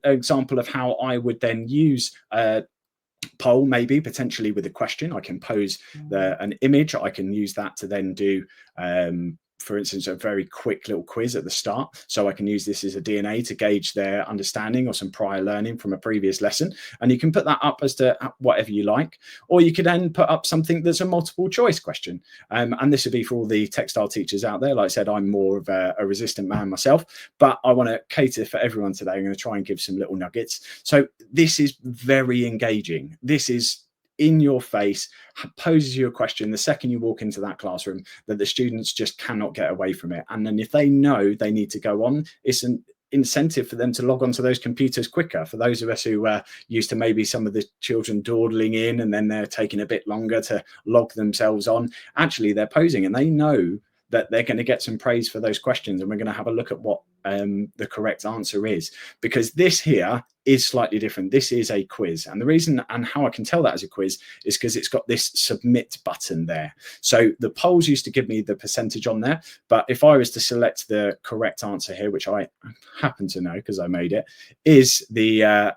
example of how I would then use poll, maybe potentially with a question. I can pose an image. I can use that to then do for instance, a very quick little quiz at the start. So I can use this as a DNA to gauge their understanding or some prior learning from a previous lesson. And you can put that up as to whatever you like, or you could then put up something that's a multiple choice question. And this would be for all the textile teachers out there. Like I said, I'm more of a resistant man myself, but I want to cater for everyone today. I'm going to try and give some little nuggets. So this is very engaging. This is in your face, poses you a question the second you walk into that classroom that the students just cannot get away from it. And then if they know they need to go on, it's an incentive for them to log onto those computers quicker. For those of us who are used to maybe some of the children dawdling in and then they're taking a bit longer to log themselves on, actually they're posing and they know that they're going to get some praise for those questions. And we're going to have a look at what the correct answer is, because this here is slightly different. This is a quiz. And the reason and how I can tell that as a quiz is because it's got this submit button there. So the polls used to give me the percentage on there. But if I was to select the correct answer here, which I happen to know because I made it, is the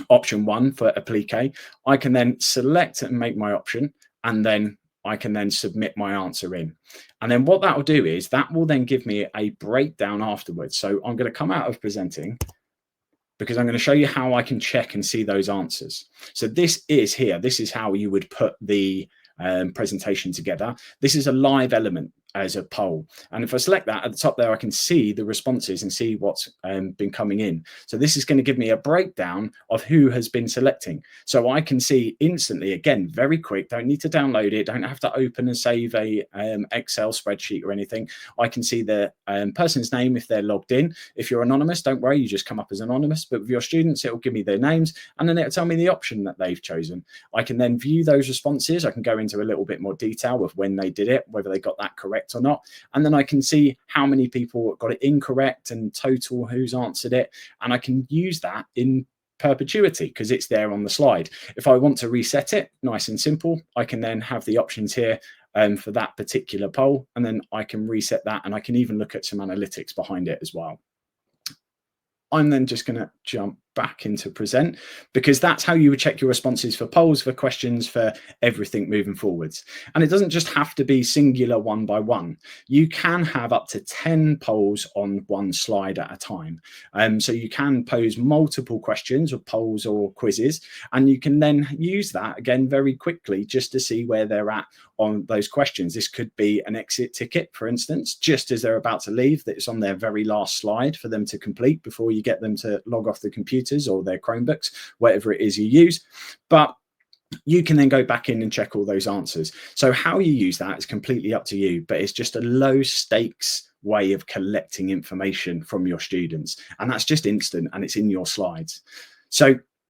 option 1 for applique, I can then select and make my option, and then I can then submit my answer in. And then what that will do is that will then give me a breakdown afterwards. So I'm going to come out of presenting because I'm going to show you how I can check and see those answers. So this is here. This is how you would put the presentation together. This is a live element as a poll. And if I select that at the top there, I can see the responses and see what's been coming in. So this is going to give me a breakdown of who has been selecting. So I can see instantly, again, very quick, don't need to download it, don't have to open and save a Excel spreadsheet or anything. I can see the person's name if they're logged in. If you're anonymous, don't worry, you just come up as anonymous. But with your students, it will give me their names and then it'll tell me the option that they've chosen. I can then view those responses. I can go into a little bit more detail of when they did it, whether they got that correct or not. And then I can see how many people got it incorrect and total who's answered it. And I can use that in perpetuity because it's there on the slide. If I want to reset it, nice and simple, I can then have the options here for that particular poll, and then I can reset that, and I can even look at some analytics behind it as well. I'm then just going to jump back into present, because that's how you would check your responses for polls, for questions, for everything moving forwards. And it doesn't just have to be singular one by one. You can have up to 10 polls on one slide at a time. So you can pose multiple questions or polls or quizzes, and you can then use that again very quickly just to see where they're at on those questions. This could be an exit ticket, for instance, just as they're about to leave, that it's on their very last slide for them to complete before you get them to log off the computer or their Chromebooks, whatever it is you use. But you can then go back in and check all those answers. So how you use that is completely up to you, but it's just a low stakes way of collecting information from your students. And that's just instant and it's in your slides. So